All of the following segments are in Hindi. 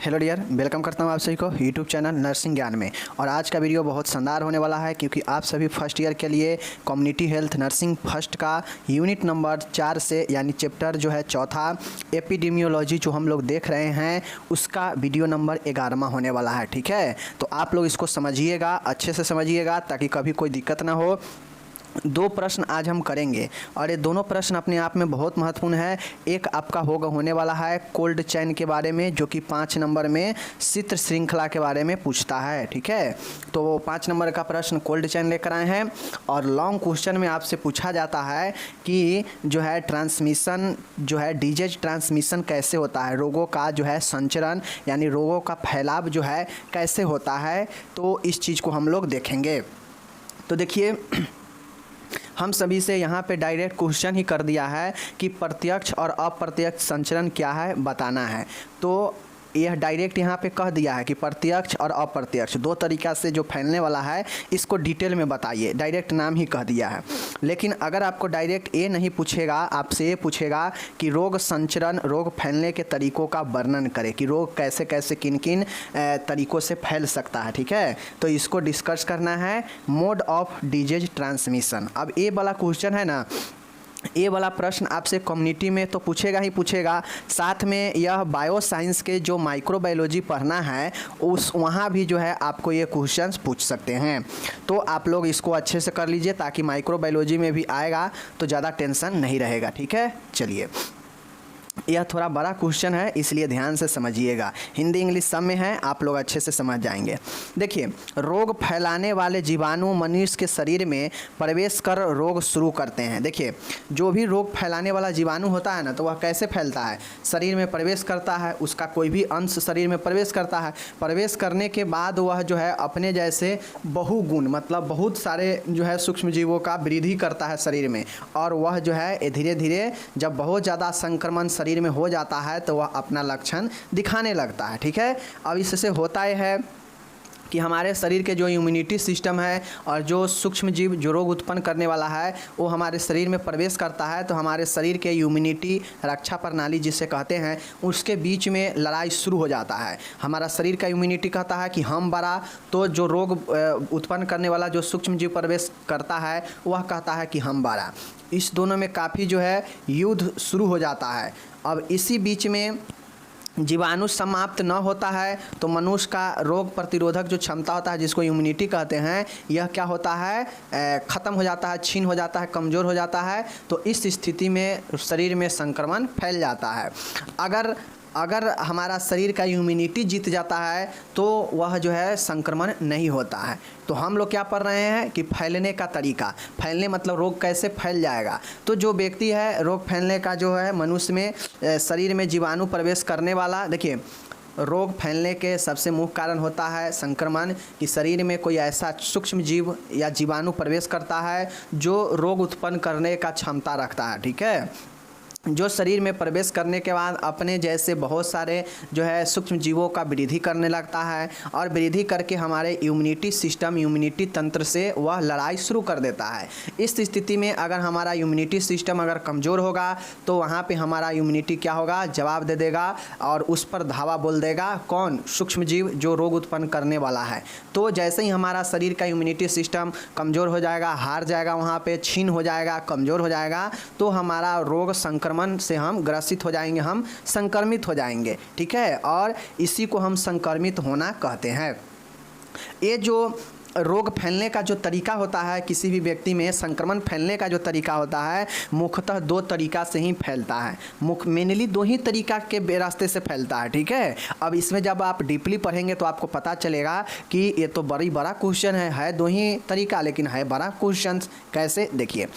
हेलो डियर, वेलकम करता हूँ आप सभी को यूट्यूब चैनल नर्सिंग ज्ञान में। और आज का वीडियो बहुत शानदार होने वाला है क्योंकि आप सभी फर्स्ट ईयर के लिए कम्युनिटी हेल्थ नर्सिंग फर्स्ट का यूनिट नंबर 4 से यानी चैप्टर जो है चौथा एपिडेमियोलॉजी जो हम लोग देख रहे हैं उसका वीडियो नंबर 11वां होने वाला है। ठीक है, तो आप लोग इसको समझिएगा, अच्छे से समझिएगा ताकि कभी कोई दिक्कत ना हो। दो प्रश्न आज हम करेंगे और ये दोनों प्रश्न अपने आप में बहुत महत्वपूर्ण है। एक आपका होने वाला है कोल्ड चेन के बारे में जो कि 5 नंबर में शीत श्रृंखला के बारे में पूछता है। ठीक है, तो 5 नंबर का प्रश्न कोल्ड चेन लेकर आए हैं और लॉन्ग क्वेश्चन में आपसे पूछा जाता है कि जो है ट्रांसमिशन जो है डिजीज ट्रांसमिशन कैसे होता है, रोगों का जो है संचरण यानी रोगों का फैलाव जो है कैसे होता है, तो इस चीज़ को हम लोग देखेंगे। तो देखिए, हम सभी से यहाँ पे डायरेक्ट क्वेश्चन ही कर दिया है कि प्रत्यक्ष और अप्रत्यक्ष संचरण क्या है बताना है। तो यह डायरेक्ट यहाँ पे कह दिया है कि प्रत्यक्ष और अप्रत्यक्ष दो तरीक़ा से जो फैलने वाला है इसको डिटेल में बताइए, डायरेक्ट नाम ही कह दिया है। लेकिन अगर आपको डायरेक्ट ये नहीं पूछेगा, आपसे ये पूछेगा कि रोग संचरण रोग फैलने के तरीक़ों का वर्णन करें कि रोग कैसे कैसे किन किन तरीक़ों से फैल सकता है। ठीक है, तो इसको डिस्कस करना है मोड ऑफ डिजीज ट्रांसमिशन। अब ये वाला क्वेश्चन है ना, ये वाला प्रश्न आपसे कम्युनिटी में तो पूछेगा ही पूछेगा, साथ में यह बायो साइंस के जो माइक्रोबायोलॉजी पढ़ना है उस वहाँ भी जो है आपको ये क्वेश्चंस पूछ सकते हैं। तो आप लोग इसको अच्छे से कर लीजिए ताकि माइक्रोबायोलॉजी में भी आएगा तो ज़्यादा टेंशन नहीं रहेगा। ठीक है, चलिए, यह थोड़ा बड़ा क्वेश्चन है इसलिए ध्यान से समझिएगा, हिंदी इंग्लिश सब में है, आप लोग अच्छे से समझ जाएंगे। देखिए, रोग फैलाने वाले जीवाणु मनुष्य के शरीर में प्रवेश कर रोग शुरू करते हैं। देखिए, जो भी रोग फैलाने वाला जीवाणु होता है ना, तो वह कैसे फैलता है, शरीर में प्रवेश करता है, उसका कोई भी अंश शरीर में प्रवेश करता है। प्रवेश करने के बाद वह जो है अपने जैसे बहुगुण मतलब बहुत सारे जो है सूक्ष्म जीवों का वृद्धि करता है शरीर में, और वह जो है धीरे धीरे जब बहुत ज़्यादा संक्रमण शरीर में हो जाता है तो वह अपना लक्षण दिखाने लगता है। ठीक है, अब इससे होता है कि हमारे शरीर के जो इम्यूनिटी सिस्टम है और जो सूक्ष्म जीव जो रोग उत्पन्न करने वाला है वो हमारे शरीर में प्रवेश करता है, तो हमारे शरीर के इम्यूनिटी रक्षा प्रणाली जिसे कहते हैं उसके बीच में लड़ाई शुरू हो जाता है। हमारा शरीर का इम्यूनिटी कहता है कि हम बड़ा, तो जो रोग उत्पन्न करने वाला जो सूक्ष्म जीव प्रवेश करता है वह कहता है कि हम बड़ा। इस दोनों में काफ़ी जो है युद्ध शुरू हो जाता है। अब इसी बीच में जीवाणु समाप्त न होता है तो मनुष्य का रोग प्रतिरोधक जो क्षमता होता है जिसको इम्यूनिटी कहते हैं, यह क्या होता है, ख़त्म हो जाता है, छीन हो जाता है, कमज़ोर हो जाता है। तो इस स्थिति में शरीर में संक्रमण फैल जाता है। अगर हमारा शरीर का इम्यूनिटी जीत जाता है तो वह जो है संक्रमण नहीं होता है। तो हम लोग क्या पढ़ रहे हैं कि फैलने का तरीका, फैलने मतलब रोग कैसे फैल जाएगा। तो जो व्यक्ति है रोग फैलने का जो है मनुष्य में शरीर में जीवाणु प्रवेश करने वाला, देखिए रोग फैलने के सबसे मुख्य कारण होता है संक्रमण, कि शरीर में कोई ऐसा सूक्ष्म जीव या जीवाणु प्रवेश करता है जो रोग उत्पन्न करने का क्षमता रखता है। ठीक है, जो शरीर में प्रवेश करने के बाद अपने जैसे बहुत सारे जो है सूक्ष्म जीवों का वृद्धि करने लगता है और वृद्धि करके हमारे इम्यूनिटी सिस्टम इम्यूनिटी तंत्र से वह लड़ाई शुरू कर देता है। इस स्थिति में अगर हमारा इम्यूनिटी सिस्टम अगर कमज़ोर होगा तो वहाँ पे हमारा इम्यूनिटी क्या होगा, जवाब दे देगा और उस पर धावा बोल देगा। कौन, सूक्ष्म जीव जो रोग उत्पन्न करने वाला है। तो जैसे ही हमारा शरीर का इम्यूनिटी सिस्टम कमज़ोर हो जाएगा, हार जाएगा, वहाँ पर छीन हो जाएगा, कमज़ोर हो जाएगा, तो हमारा रोग संक्रमण से हम ग्रसित हो जाएंगे, हम संक्रमित हो जाएंगे। ठीक है, और इसी को हम संक्रमित होना कहते हैं। ये जो रोग फैलने का जो तरीका होता है किसी भी व्यक्ति में, संक्रमण फैलने का जो तरीका होता है मुख्यतः दो तरीका से ही फैलता है, मेनली दो ही तरीका के रास्ते से फैलता है। ठीक है, अब इसमें जब आप डीपली पढ़ेंगे तो आपको पता चलेगा कि ये तो बड़ा क्वेश्चन है दो ही तरीका लेकिन है बड़ा क्वेश्चन। कैसे, देखिए,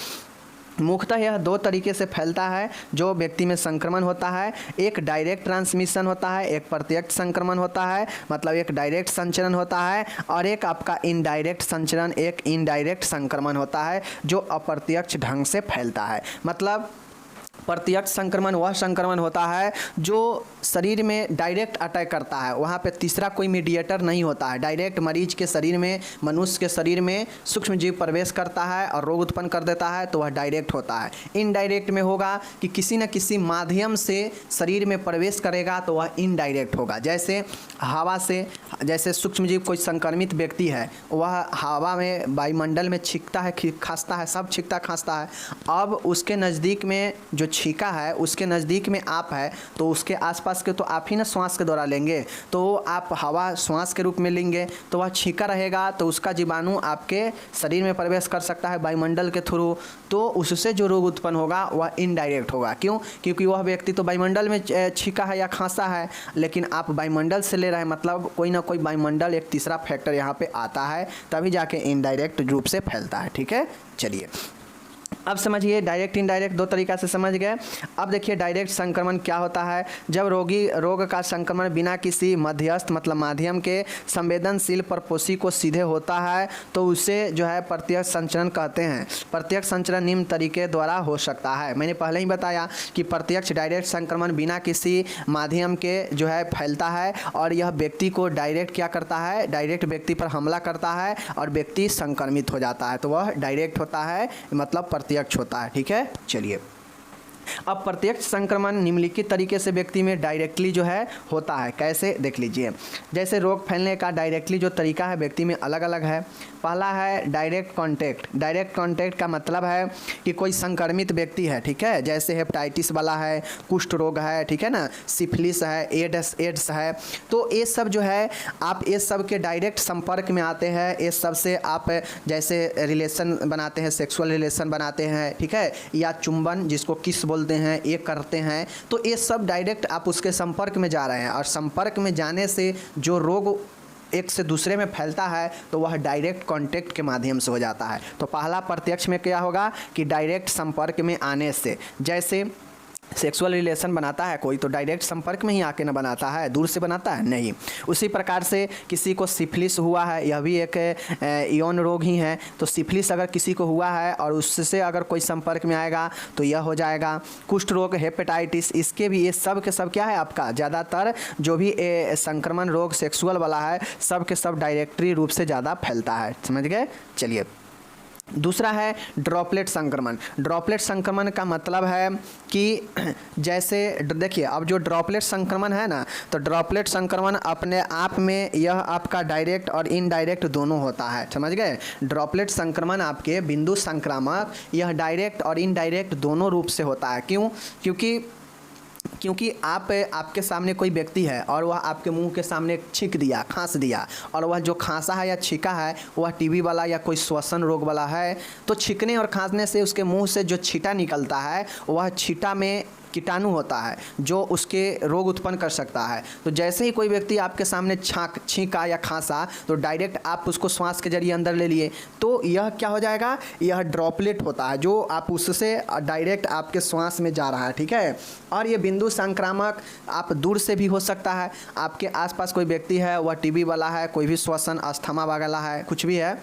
मुख्यतः यह दो तरीके से फैलता है जो व्यक्ति में संक्रमण होता है। एक डायरेक्ट ट्रांसमिशन होता है, एक प्रत्यक्ष संक्रमण होता है, मतलब एक डायरेक्ट संचरण होता है, और एक आपका इनडायरेक्ट संचरण, एक इनडायरेक्ट संक्रमण होता है जो अप्रत्यक्ष ढंग से फैलता है। मतलब प्रत्यक्ष संक्रमण वह संक्रमण होता है जो शरीर में डायरेक्ट अटैक करता है, वहाँ पे तीसरा कोई मीडिएटर नहीं होता है। डायरेक्ट मरीज के शरीर में, मनुष्य के शरीर में सूक्ष्म जीव प्रवेश करता है और रोग उत्पन्न कर देता है, तो वह डायरेक्ट होता है। इनडायरेक्ट में होगा कि किसी न किसी माध्यम से शरीर में प्रवेश करेगा, तो वह इनडायरेक्ट होगा। जैसे हवा से, जैसे सूक्ष्म जीव कोई संक्रमित व्यक्ति है, वह हवा में, वायुमंडल में छींकता है, खांसता है, सब छींकता खांसता है। अब उसके नज़दीक में जो छींका है, उसके नज़दीक में आप है, तो उसके आसपास के तो आप ही ना श्वास के द्वारा लेंगे, तो आप हवा श्वास के रूप में लेंगे, तो वह छींका रहेगा, तो उसका जीवाणु आपके शरीर में प्रवेश कर सकता है वायुमंडल के थ्रू, तो उससे जो रोग उत्पन्न होगा वह इनडायरेक्ट होगा। क्यों? क्योंकि वह व्यक्ति तो वायुमंडल में छींका है या खांसा है, लेकिन आप वायुमंडल से ले रहे हैं, मतलब कोई ना कोई वायुमंडल एक तीसरा फैक्टर यहाँ पे आता है, तभी जाके इनडायरेक्ट रूप से फैलता है। ठीक है, चलिए अब समझिए डायरेक्ट इनडायरेक्ट दो तरीक़ा से समझ गए। अब देखिए डायरेक्ट संक्रमण क्या होता है। जब रोग का संक्रमण बिना किसी मध्यस्थ मतलब माध्यम के संवेदनशील परपोषी को सीधे होता है, तो उसे जो है प्रत्यक्ष संचरण कहते हैं। प्रत्यक्ष संचरण निम्न तरीके द्वारा हो सकता है। मैंने पहले ही बताया कि प्रत्यक्ष डायरेक्ट संक्रमण बिना किसी माध्यम के जो है फैलता है, और यह व्यक्ति को डायरेक्ट क्या करता है, डायरेक्ट व्यक्ति पर हमला करता है और व्यक्ति संक्रमित हो जाता है, तो वह डायरेक्ट होता है, मतलब प्रत्यक्ष होता है। ठीक है, चलिए अब प्रत्यक्ष संक्रमण निम्नलिखित तरीके से व्यक्ति में डायरेक्टली जो है होता है। कैसे, देख लीजिए। जैसे रोग फैलने का डायरेक्टली जो तरीका है व्यक्ति में अलग अलग है। पहला है डायरेक्ट कांटेक्ट। डायरेक्ट कांटेक्ट का मतलब है कि कोई संक्रमित व्यक्ति है, ठीक है, जैसे हेपेटाइटिस वाला है, कुष्ठ रोग है, ठीक है ना, सिफिलिस है, एड्स है, तो ये सब जो है आप ये सब के डायरेक्ट संपर्क में आते हैं। ये सब से आप जैसे रिलेशन बनाते हैं, सेक्सुअल रिलेशन बनाते हैं, ठीक है, या चुंबन जिसको किस बोलते हैं, ये करते हैं, तो ये सब डायरेक्ट आप उसके संपर्क में जा रहे हैं, और संपर्क में जाने से जो रोग एक से दूसरे में फैलता है, तो वह डायरेक्ट कांटेक्ट के माध्यम से हो जाता है। तो पहला प्रत्यक्ष में क्या होगा कि डायरेक्ट संपर्क में आने से, जैसे सेक्सुअल रिलेशन बनाता है कोई, तो डायरेक्ट संपर्क में ही आके न बनाता है, दूर से बनाता है नहीं। उसी प्रकार से किसी को सिफिलिस हुआ है, यह भी एक यौन रोग ही है, तो सिफिलिस अगर किसी को हुआ है और उससे अगर कोई संपर्क में आएगा तो यह हो जाएगा। कुष्ठ रोग, हेपेटाइटिस, इसके भी ये सब के सब क्या है आपका, ज़्यादातर जो भी संक्रमण रोग सेक्सुअल वाला है, सब के सब डायरेक्टरी रूप से ज़्यादा फैलता है। समझ गए, चलिए दूसरा है ड्रॉपलेट संक्रमण। ड्रॉपलेट संक्रमण का मतलब है कि जैसे देखिए, अब जो ड्रॉपलेट संक्रमण है ना, तो ड्रॉपलेट संक्रमण अपने आप में यह आपका डायरेक्ट और इनडायरेक्ट दोनों होता है। समझ गए, ड्रॉपलेट संक्रमण आपके बिंदु संक्रामक यह डायरेक्ट और इनडायरेक्ट दोनों रूप से होता है। क्यों? क्योंकि आपके सामने कोई व्यक्ति है और वह आपके मुंह के सामने छींक दिया, खांस दिया, और वह जो खांसा है या छींका है वह टीबी वाला या कोई श्वसन रोग वाला है, तो छींकने और खांसने से उसके मुंह से जो छींटा निकलता है, वह छींटा में कीटाणु होता है जो उसके रोग उत्पन्न कर सकता है। तो जैसे ही कोई व्यक्ति आपके सामने छींका या खांसा, तो डायरेक्ट आप उसको श्वास के जरिए अंदर ले लिए, तो यह क्या हो जाएगा, यह ड्रॉपलेट होता है जो आप उससे डायरेक्ट आपके श्वास में जा रहा है। ठीक है, और ये बिंदु संक्रामक आप दूर से भी हो सकता है। आपके आसपास कोई व्यक्ति है, वह टीबी वाला है, कोई भी श्वसन अस्थमा वाला है, कुछ भी है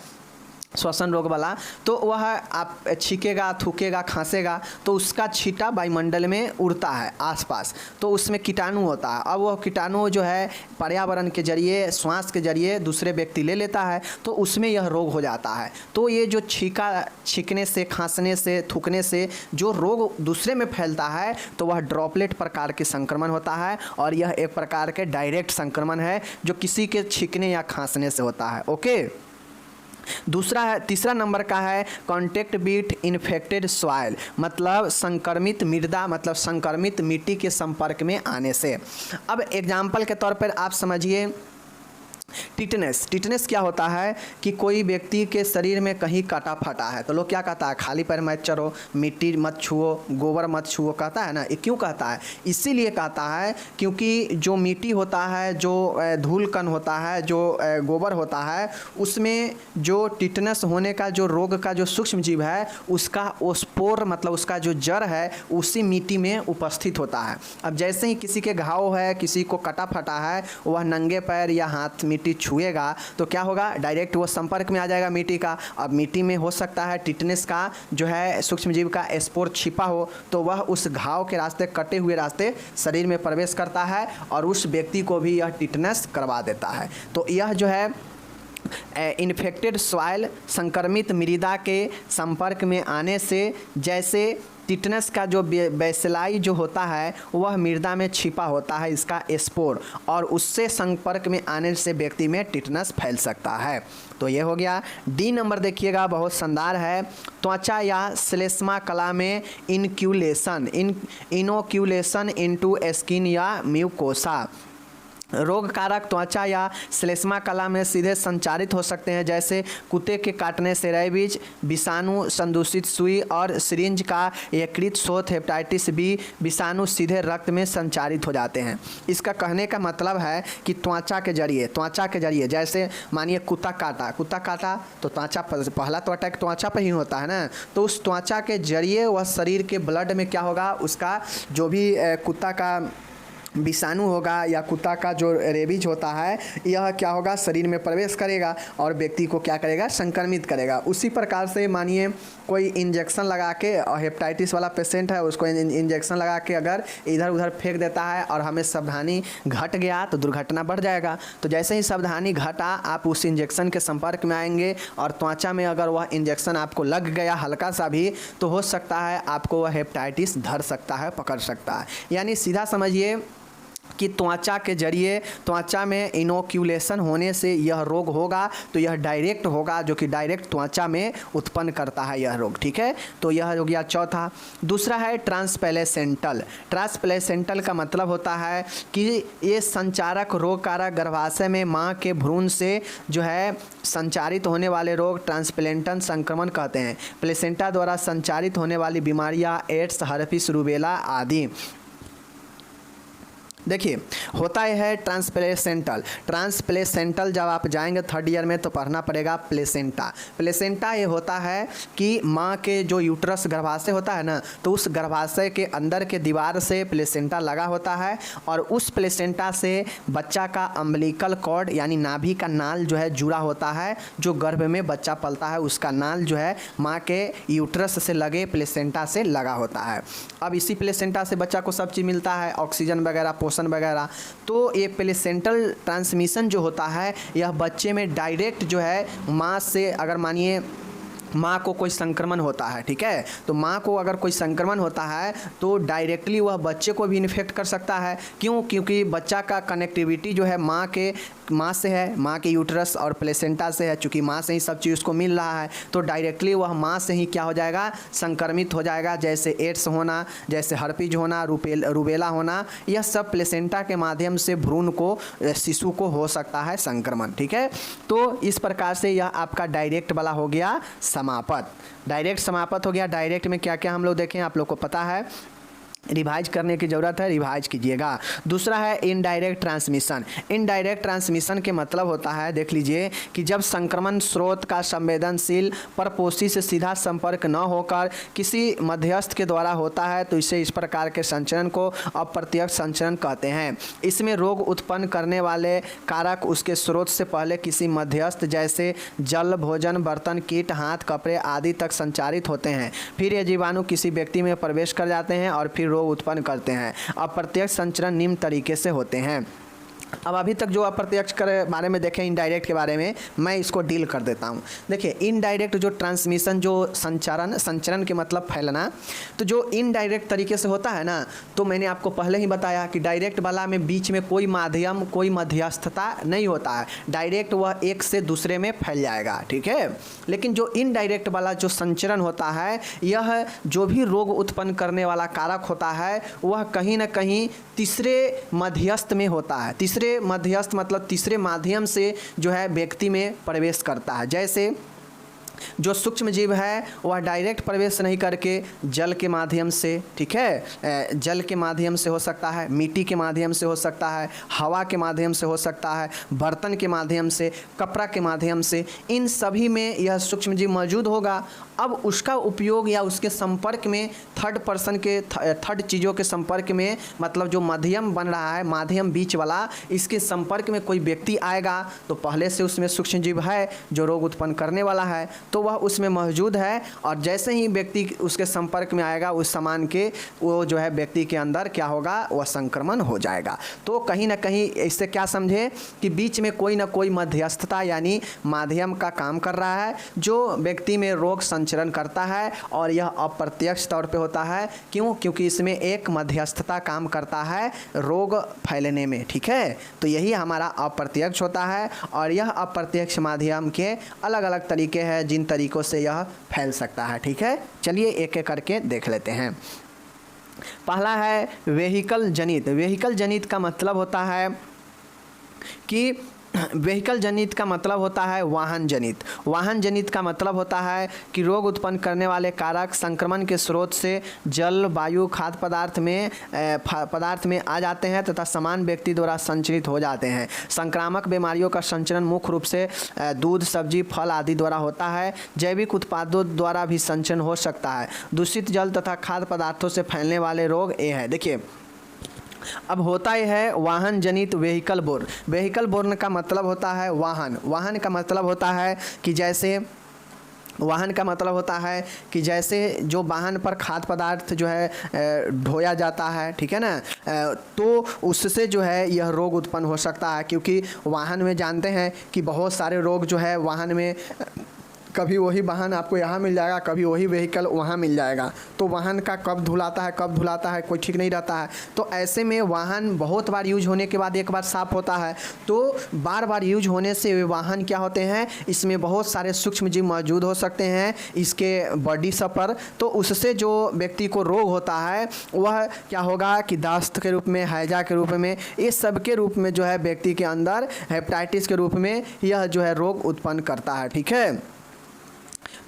श्वसन रोग वाला, तो वह आप छींकेगा, थूकेगा, खांसेगा, तो उसका छींटा वायुमंडल में उड़ता है आसपास, तो उसमें कीटाणु होता है। अब वह कीटाणु जो है पर्यावरण के जरिए, श्वास के जरिए दूसरे व्यक्ति ले लेता है, तो उसमें यह रोग हो जाता है। तो ये जो छींकने से, खांसने से, थूकने से जो रोग दूसरे में फैलता है, तो वह ड्रॉपलेट प्रकार के संक्रमण होता है, और यह एक प्रकार के डायरेक्ट संक्रमण है जो किसी के छींकने या खांसने से होता है। ओके, दूसरा है, तीसरा नंबर का है कॉन्टेक्ट विथ इन्फेक्टेड सॉइल, मतलब संक्रमित मृदा, मतलब संक्रमित मिट्टी के संपर्क में आने से। अब एग्जाम्पल के तौर पर आप समझिए टिटनेस क्या होता है कि कोई व्यक्ति के शरीर में कहीं काटा फटा है, तो लोग क्या कहता है, खाली पैर मत चलो, मिट्टी मत छुओ, गोबर मत छुओ, कहता है ना। ये क्यों कहता है? इसीलिए कहता है क्योंकि जो मिट्टी होता है, जो धूल कण होता है, जो गोबर होता है, उसमें जो टिटनेस होने का जो रोग का जो सूक्ष्म जीव है, उसका स्पोर मतलब उसका जो जड़ है उसी मिट्टी में उपस्थित होता है। अब जैसे ही किसी के घाव है, किसी को कटा फटा है, वह नंगे पैर या हाथ मिट्टी छुएगा तो क्या होगा, डायरेक्ट वो संपर्क में आ जाएगा मिट्टी का। अब मिट्टी में हो सकता है टिटनेस का जो है सूक्ष्मजीव का स्पोर छिपा हो, तो वह उस घाव के रास्ते, कटे हुए रास्ते शरीर में प्रवेश करता है और उस व्यक्ति को भी यह टिटनेस करवा देता है। तो यह जो है इन्फेक्टेड सॉइल, संक्रमित मृदा के संपर्क में आने से, जैसे टिटनेस का जो बैसिलाई जो होता है वह मृदा में छिपा होता है इसका स्पोर, और उससे संपर्क में आने से व्यक्ति में टिटनेस फैल सकता है। तो ये हो गया। डी नंबर देखिएगा, बहुत शानदार है। त्वचा या श्लेष्मा कला में इनोक्यूलेशन इनटू स्किन या म्यूकोसा, रोग कारक त्वचा या श्लेष्मा कला में सीधे संचारित हो सकते हैं, जैसे कुत्ते के काटने से रेबीज, विषाणु संदूषित सुई और सिरिंज का यकृत शोथ, हेपेटाइटिस बी विषाणु सीधे रक्त में संचारित हो जाते हैं। इसका कहने का मतलब है कि त्वचा के जरिए जैसे मानिए कुत्ता काटा तो त्वचा, पहला तो अटैक त्वचा पर ही होता है ना, तो उस त्वचा के जरिए वह शरीर के ब्लड में क्या होगा, उसका जो भी कुत्ता का विषाणु होगा या कुत्ता का जो रेबीज होता है, यह क्या होगा, शरीर में प्रवेश करेगा और व्यक्ति को क्या करेगा, संक्रमित करेगा। उसी प्रकार से मानिए कोई इंजेक्शन लगा के, और हेपेटाइटिस वाला पेशेंट है, उसको इंजेक्शन लगा के अगर इधर उधर फेंक देता है और हमें सावधानी घट गया तो दुर्घटना बढ़ जाएगा। तो जैसे ही सावधानी घटा, आप उस इंजेक्शन के संपर्क में आएंगे और त्वचा में अगर वह इंजेक्शन आपको लग गया हल्का सा भी, तो हो सकता है आपको वह हेपेटाइटिस धर सकता है, पकड़ सकता है। यानी सीधा समझिए कि त्वचा के जरिए, त्वचा में इनोक्यूलेशन होने से यह रोग होगा, तो यह डायरेक्ट होगा, जो कि डायरेक्ट त्वचा में उत्पन्न करता है यह रोग। ठीक है, तो यह हो गया चौथा। दूसरा है ट्रांसप्लेसेंटल का मतलब होता है कि ये संचारक रोग कारक गर्भाशय में माँ के भ्रूण से जो है संचारित होने वाले रोग ट्रांसप्लेंटन संक्रमण कहते हैं। प्लेसेंटा द्वारा संचारित होने वाली बीमारियाँ एड्स, हर्पिस, रूबेला आदि। देखिए, होता है ट्रांसप्लेसेंटल जब आप जाएंगे थर्ड ईयर में तो पढ़ना पड़ेगा प्लेसेंटा ये होता है कि माँ के जो यूट्रस गर्भाशय होता है ना, तो उस गर्भाशय के अंदर के दीवार से प्लेसेंटा लगा होता है, और उस प्लेसेंटा से बच्चा का अम्बिलिकल कॉर्ड यानी नाभि का नाल जो है जुड़ा होता है। जो गर्भ में बच्चा पलता है उसका नाल जो है माँ के यूट्रस से लगे प्लेसेंटा से लगा होता है। अब इसी प्लेसेंटा से बच्चा को सब चीज़ मिलता है, ऑक्सीजन वगैरह, वगैरह। तो ये प्लेसेंटल ट्रांसमिशन जो होता है, यह बच्चे में डायरेक्ट जो है माँ से, अगर मानिए माँ को कोई संक्रमण होता है, ठीक है, तो माँ को अगर कोई संक्रमण होता है तो डायरेक्टली वह बच्चे को भी इन्फेक्ट कर सकता है। क्यों? क्योंकि बच्चा का कनेक्टिविटी जो है माँ से है, माँ के यूट्रस और प्लेसेंटा से है। चूँकि माँ से ही सब चीज़ उसको मिल रहा है, तो डायरेक्टली वह माँ से ही क्या हो जाएगा, संक्रमित हो जाएगा। जैसे एड्स होना, जैसे हर्पिज होना, रूबेला होना, यह सब प्लेसेंटा के माध्यम से भ्रूण को, शिशु को हो सकता है संक्रमण। ठीक है, तो इस प्रकार से यह आपका डायरेक्ट वाला हो गया समापत। डायरेक्ट समापत हो गया। डायरेक्ट में क्या क्या हम लोग देखें, आप लोग को पता है, रिवाइज करने की ज़रूरत है, रिवाइज कीजिएगा। दूसरा है इनडायरेक्ट ट्रांसमिशन। इनडायरेक्ट ट्रांसमिशन के मतलब होता है, देख लीजिए, कि जब संक्रमण स्रोत का संवेदनशील परपोषी से सीधा संपर्क न होकर किसी मध्यस्थ के द्वारा होता है, तो इसे इस प्रकार के संचरण को अप्रत्यक्ष संचरण कहते हैं। इसमें रोग उत्पन्न करने वाले कारक उसके स्रोत से पहले किसी मध्यस्थ जैसे जल, भोजन, बर्तन, कीट, हाथ, कपड़े आदि तक संचारित होते हैं। फिर ये जीवाणु किसी व्यक्ति में प्रवेश कर जाते हैं और फिर रोग उत्पन्न करते हैं। अप्रत्यक्ष संचरण निम्न तरीके से होते हैं। अब अभी तक जो अप्रत्यक्ष के बारे में देखें, इनडायरेक्ट के बारे में मैं इसको डील कर देता हूँ। देखिए, इनडायरेक्ट जो ट्रांसमिशन, जो संचरण के मतलब फैलना, तो जो इनडायरेक्ट तरीके से होता है ना, तो मैंने आपको पहले ही बताया कि डायरेक्ट वाला में बीच में कोई माध्यम, कोई मध्यस्थता नहीं होता है। डायरेक्ट वह एक से दूसरे में फैल जाएगा। ठीक है, लेकिन जो इनडायरेक्ट वाला जो संचरण होता है, यह जो भी रोग उत्पन्न करने वाला कारक होता है, वह कहीं ना कहीं तीसरे मध्यस्थ में होता है। तीसरे मध्यस्थ मतलब तीसरे माध्यम से जो है व्यक्ति में प्रवेश करता है। जैसे जो सूक्ष्म जीव है वह डायरेक्ट प्रवेश नहीं करके जल के माध्यम से, ठीक है, जल के माध्यम से हो सकता है, मिट्टी के माध्यम से हो सकता है, हवा के माध्यम से हो सकता है, बर्तन के माध्यम से, कपड़ा के माध्यम से, इन सभी में यह सूक्ष्म जीव मौजूद होगा। अब उसका उपयोग या उसके संपर्क में थर्ड चीज़ों के संपर्क में, मतलब जो माध्यम बन रहा है, माध्यम बीच वाला, इसके संपर्क में कोई व्यक्ति आएगा तो पहले से उसमें सूक्ष्म जीव है जो रोग उत्पन्न करने वाला है, तो वह उसमें मौजूद है। और जैसे ही व्यक्ति उसके संपर्क में आएगा उस सामान के, वो जो है व्यक्ति के अंदर क्या होगा, वह संक्रमण हो जाएगा। तो कहीं ना कहीं इससे क्या समझे कि बीच में कोई ना कोई मध्यस्थता यानी माध्यम का काम कर रहा है जो व्यक्ति में रोग संचरण करता है, और यह अप्रत्यक्ष तौर पे होता है। क्यों? क्योंकि इसमें एक मध्यस्थता काम करता है रोग फैलने में, ठीक है। तो यही हमारा अप्रत्यक्ष होता है, और यह अप्रत्यक्ष माध्यम के अलग अलग तरीके हैं जिन तरीकों से यह फैल सकता है, ठीक है। चलिए एक एक करके देख लेते हैं। पहला है वेहिकल जनित। वेहिकल जनित का मतलब होता है कि व्हीकल जनित का मतलब होता है वाहन जनित। वाहन जनित का मतलब होता है कि रोग उत्पन्न करने वाले कारक संक्रमण के स्रोत से जल, वायु, खाद्य पदार्थ में आ जाते हैं तथा समान व्यक्ति द्वारा संचरित हो जाते हैं। संक्रामक बीमारियों का संचरण मुख्य रूप से दूध, सब्जी, फल आदि द्वारा होता है। जैविक उत्पादों द्वारा भी संचरण हो सकता है। दूषित जल तथा खाद्य पदार्थों से फैलने वाले रोग ये है। देखिए, अब होता यह है वाहन जनित व्हीकल बोर्न। व्हीकल बोर्न का मतलब होता है वाहन। वाहन का मतलब होता है कि जैसे वाहन का मतलब होता है कि जैसे जो वाहन पर खाद्य पदार्थ जो है ढोया जाता है, ठीक है ना, तो उससे जो है यह रोग उत्पन्न हो सकता है। क्योंकि वाहन में जानते हैं कि बहुत सारे रोग जो है वाहन में, कभी वही वाहन आपको यहाँ मिल जाएगा, कभी वही व्हीकल वहाँ मिल जाएगा। तो वाहन का कब धुलाता है कोई ठीक नहीं रहता है। तो ऐसे में वाहन बहुत बार यूज होने के बाद एक बार साफ़ होता है, तो बार बार यूज होने से वे वाहन क्या होते हैं, इसमें बहुत सारे सूक्ष्म जीव मौजूद हो सकते हैं इसके बॉडी सब पर। तो उससे जो व्यक्ति को रोग होता है वह क्या होगा कि दस्त के रूप में, हैजा के रूप में, इस सब के रूप में जो है व्यक्ति के अंदर हेपेटाइटिस के रूप में यह जो है रोग उत्पन्न करता है, ठीक है।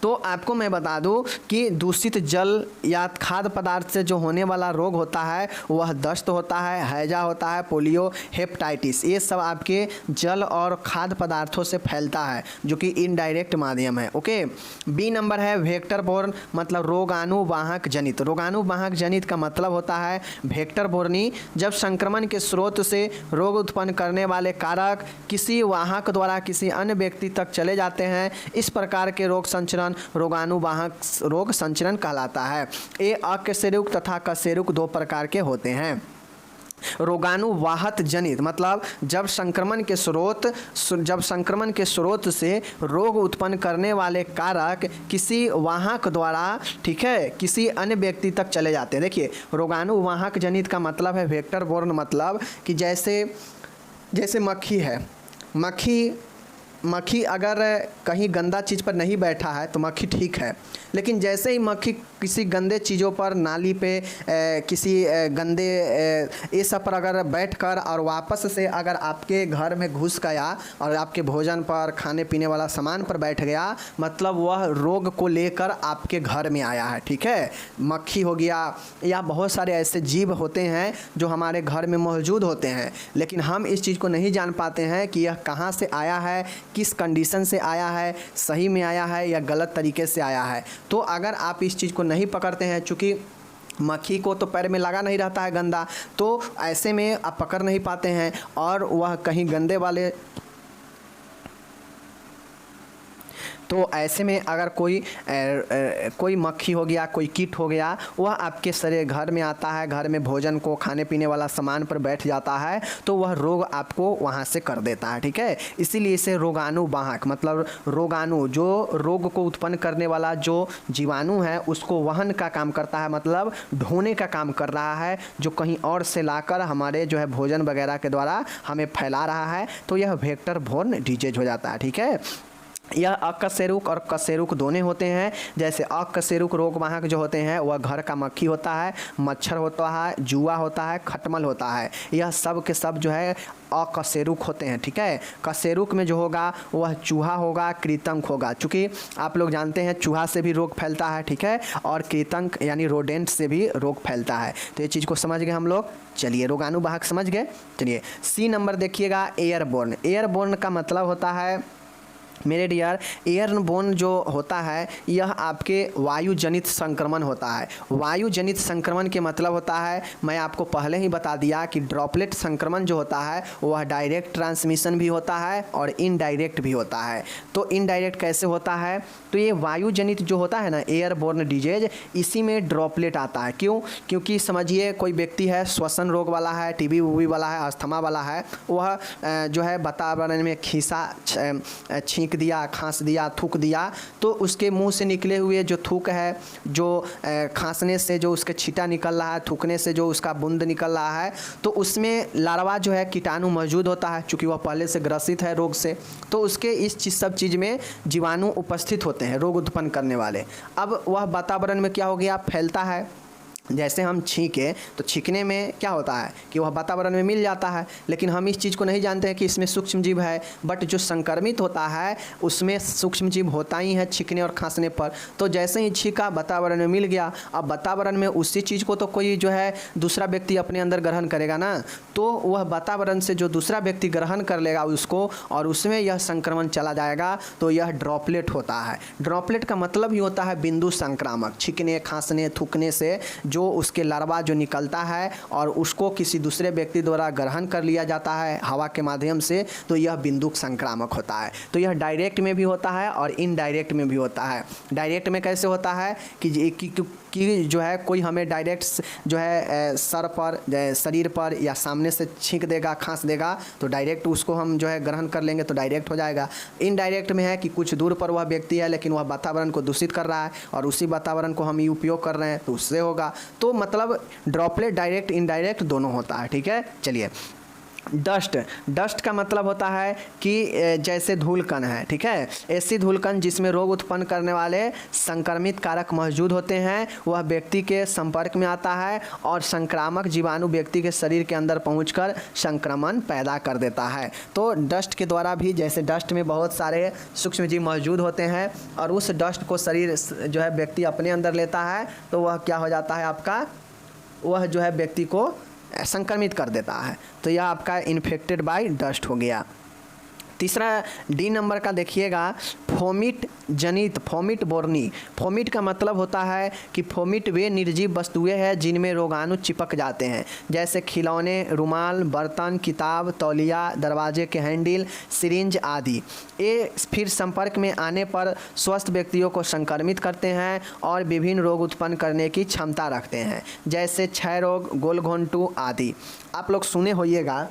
तो आपको मैं बता दूं कि दूषित जल या खाद्य पदार्थ से जो होने वाला रोग होता है वह दस्त होता है, हैजा होता है, पोलियो, हेपेटाइटिस, ये सब आपके जल और खाद्य पदार्थों से फैलता है जो कि इनडायरेक्ट माध्यम है। ओके। बी नंबर है वेक्टर बोर्न, मतलब रोगाणुवाहक जनित। रोगाणुवाहक जनित का मतलब होता है वेक्टर बोर्नी। जब संक्रमण के स्रोत से रोग उत्पन्न करने वाले कारक किसी वाहक द्वारा किसी अन्य व्यक्ति तक चले जाते हैं, इस प्रकार के रोग संचरण रोगाणुवाहक रोग संचरण कहलाता है। ये अकशेरुक तथा कशेरुक दो प्रकार के होते हैं। रोगाणुवाहक जनित मतलब जब संक्रमण के स्रोत से रोग उत्पन्न करने वाले कारक किसी वाहक द्वारा, ठीक है, किसी अन्य व्यक्ति तक चले जाते हैं। देखिए, रोगाणुवाहक जनित का मतलब है वेक्टर बोर्न, मतलब कि जैसे मक्खी है, मक्खी अगर कहीं गंदा चीज़ पर नहीं बैठा है तो मक्खी ठीक है, लेकिन जैसे ही मक्खी किसी गंदे चीज़ों पर, नाली पे, किसी गंदे ये सब पर अगर बैठकर और वापस से अगर आपके घर में घुस गया और आपके भोजन पर, खाने पीने वाला सामान पर बैठ गया, मतलब वह रोग को लेकर आपके घर में आया है, ठीक है। मक्खी हो गया या बहुत सारे ऐसे जीव होते हैं जो हमारे घर में मौजूद होते हैं, लेकिन हम इस चीज़ को नहीं जान पाते हैं कि यह कहाँ से आया है, किस कंडीशन से आया है, सही में आया है या गलत तरीके से आया है। तो अगर आप इस चीज़ को नहीं पकड़ते हैं, चूँकि मक्खी को तो पैर में लगा नहीं रहता है गंदा, तो ऐसे में आप पकड़ नहीं पाते हैं और वह कहीं गंदे वाले, तो ऐसे में अगर कोई मक्खी हो गया, कोई कीट हो गया, वह आपके शरीर घर में आता है, घर में भोजन को, खाने पीने वाला सामान पर बैठ जाता है, तो वह रोग आपको वहाँ से कर देता है, ठीक है। इसीलिए इसे रोगाणुवाहक, मतलब रोगाणु जो रोग को उत्पन्न करने वाला जो जीवाणु है उसको वहन का काम करता है, मतलब ढोने का काम कर रहा है, जो कहीं और से लाकर हमारे जो है भोजन वगैरह के द्वारा हमें फैला रहा है, तो यह वेक्टर बोर्न डिजीज हो जाता है, ठीक है। यह अकशेरुक और कशेरुक दोनों होते हैं। जैसे अकशेरुक रोगवाहक जो होते हैं वह घर का मक्खी होता है, मच्छर होता है, जुआ होता है, खटमल होता है। यह सब के सब जो है अकशेरुक होते हैं, ठीक है। कशेरुक में जो होगा वह चूहा होगा, कृंतक होगा। चूँकि आप लोग जानते हैं चूहा से भी रोग फैलता है, ठीक है, और कृंतक यानी रोडेंट से भी रोग फैलता है। तो ये चीज़ को समझ गए हम लोग। चलिए रोगाणुवाहक समझ गए। चलिए सी नंबर देखिएगा, एयरबोर्न। एयरबोर्न का मतलब होता है मेरे डियर, एयरबोर्न जो होता है यह आपके वायु जनित संक्रमण होता है। वायु जनित संक्रमण के मतलब होता है, मैं आपको पहले ही बता दिया कि ड्रॉपलेट संक्रमण जो होता है वह डायरेक्ट ट्रांसमिशन भी होता है और इनडायरेक्ट भी होता है। तो इनडायरेक्ट कैसे होता है, तो ये वायु जनित जो होता है ना एयरबोर्न डिजीज, इसी में ड्रॉपलेट आता है। क्यों? क्योंकि समझिए कोई व्यक्ति है श्वसन रोग वाला है, टीबी वूबी वाला है, अस्थमा वाला है, वह जो है वातावरण में खीसा छींक दिया, खांस दिया, थूक दिया, तो उसके मुंह से निकले हुए जो थूक है, जो खांसने से जो उसके छींटा निकल रहा है, थूकने से जो उसका बूंद निकल रहा है, तो उसमें लार्वा जो है कीटाणु मौजूद होता है। चूँकि वह पहले से ग्रसित है रोग से, तो उसके इस सब चीज़ में जीवाणु उपस्थित होते हैं रोग उत्पन्न करने वाले। अब वह वातावरण में क्या हो गया, फैलता है। जैसे हम छींके तो छींकने में क्या होता है कि वह वातावरण में मिल जाता है, लेकिन हम इस चीज़ को नहीं जानते हैं कि इसमें सूक्ष्म जीव है। बट जो संक्रमित होता है उसमें सूक्ष्म जीव होता ही है छींकने और खांसने पर। तो जैसे ही छींका वातावरण में मिल गया, अब वातावरण में उसी चीज़ को तो कोई जो है दूसरा व्यक्ति अपने अंदर ग्रहण करेगा ना, तो वह वातावरण से जो दूसरा व्यक्ति ग्रहण कर लेगा उसको और उसमें यह संक्रमण चला जाएगा, तो यह ड्रॉपलेट होता है। ड्रॉपलेट का मतलब ही होता है बिंदु संक्रामक। छींकने, खांसने, थूकने से जो उसके लार्वा जो निकलता है और उसको किसी दूसरे व्यक्ति द्वारा ग्रहण कर लिया जाता है हवा के माध्यम से, तो यह बिंदु संक्रामक होता है। तो यह डायरेक्ट में भी होता है और इनडायरेक्ट में भी होता है। डायरेक्ट में कैसे होता है कि जो है कोई हमें डायरेक्ट जो है सर पर, शरीर पर या सामने से छींक देगा, खांस देगा, तो डायरेक्ट उसको हम जो है ग्रहण कर लेंगे तो डायरेक्ट हो जाएगा। इनडायरेक्ट में है कि कुछ दूर पर वह व्यक्ति है लेकिन वह वातावरण को दूषित कर रहा है और उसी वातावरण को हम उपयोग कर रहे हैं, तो उससे होगा। तो मतलब ड्रॉपलेट डायरेक्ट इनडायरेक्ट दोनों होता है, ठीक है। चलिए डस्ट का मतलब होता है कि जैसे धूलकण है, ठीक है, ऐसी धूलकण जिसमें रोग उत्पन्न करने वाले संक्रमित कारक मौजूद होते हैं, वह व्यक्ति के संपर्क में आता है और संक्रामक जीवाणु व्यक्ति के शरीर के अंदर पहुंचकर संक्रमण पैदा कर देता है। तो डस्ट के द्वारा भी, जैसे डस्ट में बहुत सारे सूक्ष्म जीव मौजूद होते हैं और उस डस्ट को शरीर जो है व्यक्ति अपने अंदर लेता है, तो वह क्या हो जाता है आपका, वह जो है व्यक्ति को संक्रमित कर देता है। तो यह आपका इन्फेक्टेड बाय डस्ट हो गया। तीसरा डी नंबर का देखिएगा, फोमिट जनित, फोमिट बोर्नी। फोमिट का मतलब होता है कि फोमिट वे निर्जीव वस्तुएं हैं जिनमें रोगाणु चिपक जाते हैं, जैसे खिलौने, रुमाल, बर्तन, किताब, तौलिया, दरवाजे के हैंडल, सिरिंज आदि। ये फिर संपर्क में आने पर स्वस्थ व्यक्तियों को संक्रमित करते हैं और विभिन्न रोग उत्पन्न करने की क्षमता रखते हैं, जैसे क्षय रोग, गोलघोंटू आदि। आप लोग सुने होइएगा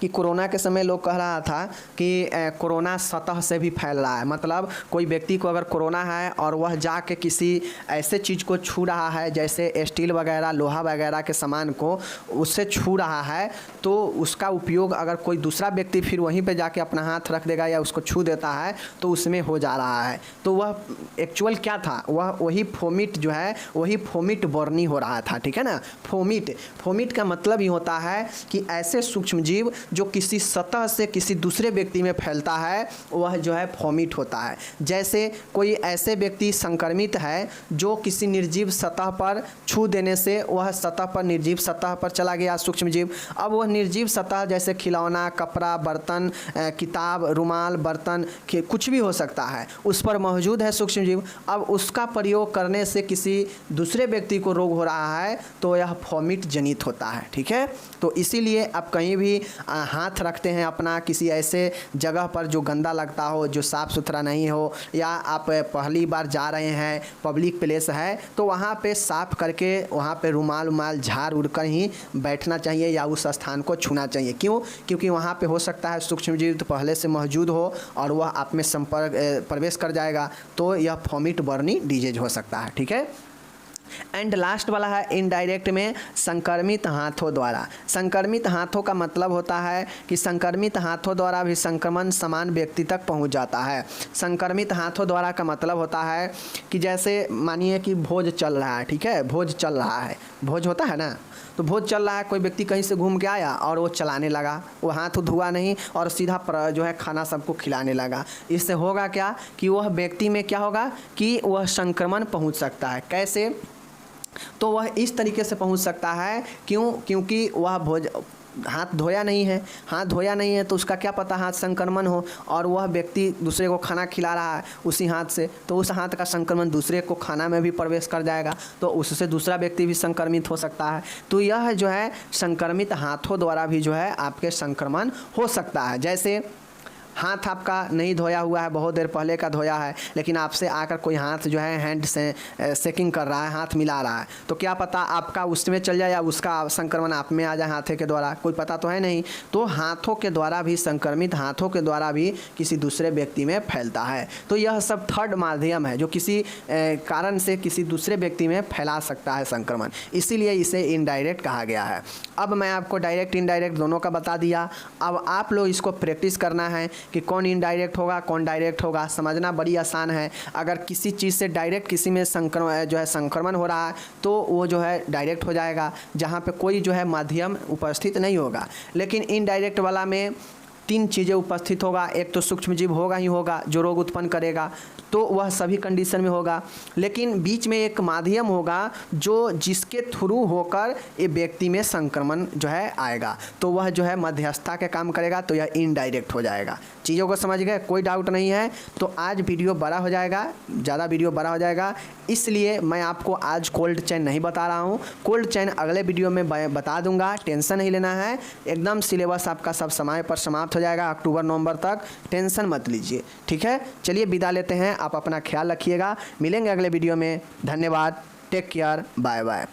कि कोरोना के समय लोग कह रहा था कि कोरोना सतह से भी फैल रहा है। मतलब कोई व्यक्ति को अगर कोरोना है और वह जाके किसी ऐसे चीज़ को छू रहा है, जैसे स्टील वगैरह, लोहा वगैरह के सामान को उससे छू रहा है, तो उसका उपयोग अगर कोई दूसरा व्यक्ति फिर वहीं पे जाके अपना हाथ रख देगा या उसको छू देता है तो उसमें हो जा रहा है। तो वह एक्चुअल क्या था, वह वही फोमिट जो है वही फोमिट बोर्नी हो रहा था, ठीक है ना। फोमिट का मतलब ही होता है कि ऐसे सूक्ष्म जीव जो किसी सतह से किसी दूसरे व्यक्ति में फैलता है वह जो है फोमिट होता है। जैसे कोई ऐसे व्यक्ति संक्रमित है जो किसी निर्जीव सतह पर छू देने से वह सतह पर, निर्जीव सतह पर चला गया सूक्ष्म जीव। अब वह निर्जीव सतह जैसे खिलौना, कपड़ा, बर्तन, किताब, रुमाल, बर्तन, कुछ भी हो सकता है, उस पर मौजूद है सूक्ष्म जीव। अब उसका प्रयोग करने से किसी दूसरे व्यक्ति को रोग हो रहा है तो यह फोमिट जनित होता है, ठीक है। तो इसीलिए आप कहीं भी हाथ रखते हैं अपना किसी ऐसे जगह पर जो गंदा लगता हो, जो साफ़ सुथरा नहीं हो, या आप पहली बार जा रहे हैं, पब्लिक प्लेस है, तो वहाँ पे साफ़ करके वहाँ पे रुमाल झाड़ उड़ कर ही बैठना चाहिए या उस स्थान को छूना चाहिए। क्यों? क्योंकि वहाँ पे हो सकता है सूक्ष्म जीव तो पहले से मौजूद हो और वह आप में संपर्क प्रवेश कर जाएगा, तो यह फोमिट बर्नी डिजीज हो सकता है, ठीक है। एंड लास्ट वाला है इनडायरेक्ट में संक्रमित हाथों द्वारा। संक्रमित हाथों का मतलब होता है कि संक्रमित हाथों द्वारा भी संक्रमण समान व्यक्ति तक पहुंच जाता है। संक्रमित हाथों द्वारा का मतलब होता है कि जैसे मानिए कि भोज चल रहा है, ठीक है, भोज चल रहा है, भोज होता है ना, तो भोज चल रहा है, कोई व्यक्ति कहीं से घूम के आया और वो चलाने लगा, वो हाथ धुआ नहीं और सीधा जो है खाना सबको खिलाने लगा। इससे होगा क्या कि वह व्यक्ति में क्या होगा कि वह संक्रमण पहुंच सकता है। कैसे? तो वह इस तरीके से पहुंच सकता है, क्योंकि वह हाथ धोया नहीं है, हाथ धोया नहीं है तो उसका क्या पता हाथ संक्रमण हो, और वह व्यक्ति दूसरे को खाना खिला रहा है उसी हाथ से, तो उस हाथ का संक्रमण दूसरे को खाना में भी प्रवेश कर जाएगा, तो उससे दूसरा व्यक्ति भी संक्रमित हो सकता है। तो यह जो है संक्रमित हाथों द्वारा भी जो है आपके संक्रमण हो सकता है। जैसे हाथ आपका नहीं धोया हुआ है, बहुत देर पहले का धोया है, लेकिन आपसे आकर कोई हाथ जो है हैंड से शेकिंग कर रहा है, हाथ मिला रहा है, तो क्या पता आपका उसमें चल जाए या उसका संक्रमण आप में आ जाए हाथे के द्वारा, कोई पता तो है नहीं। तो हाथों के द्वारा भी संक्रमित हाथों के द्वारा भी किसी दूसरे व्यक्ति में फैलता है। तो यह सब थर्ड माध्यम है जो किसी कारण से किसी दूसरे व्यक्ति में फैला सकता है संक्रमण, इसीलिए इसे इनडायरेक्ट कहा गया है। अब मैं आपको डायरेक्ट इनडायरेक्ट दोनों का बता दिया। अब आप लोग इसको प्रैक्टिस करना है कि कौन इनडायरेक्ट होगा कौन डायरेक्ट होगा। समझना बड़ी आसान है। अगर किसी चीज़ से डायरेक्ट किसी में संक्रमण हो रहा है तो वो जो है डायरेक्ट हो जाएगा, जहाँ पे कोई जो है माध्यम उपस्थित नहीं होगा। लेकिन इनडायरेक्ट वाला में 3 चीज़ें उपस्थित होगा। एक तो सूक्ष्म जीव होगा ही होगा जो रोग उत्पन्न करेगा, तो वह सभी कंडीशन में होगा। लेकिन बीच में एक माध्यम होगा जो जिसके थ्रू होकर ये व्यक्ति में संक्रमण जो है आएगा, तो वह जो है मध्यस्थता के काम करेगा, तो यह इनडायरेक्ट हो जाएगा। चीज़ों को समझ गए? कोई डाउट नहीं है। तो आज वीडियो बड़ा हो जाएगा, ज़्यादा वीडियो बड़ा हो जाएगा, इसलिए मैं आपको आज कोल्ड चेन नहीं बता रहा हूँ। कोल्ड चेन अगले वीडियो में बता दूंगा, टेंशन नहीं लेना है। एकदम सिलेबस आपका सब समय पर समाप्त हो जाएगा अक्टूबर नवंबर तक, टेंशन मत लीजिए, ठीक है। चलिए विदा लेते हैं, आप अपना ख्याल रखिएगा, मिलेंगे अगले वीडियो में। धन्यवाद, टेक केयर, बाय बाय।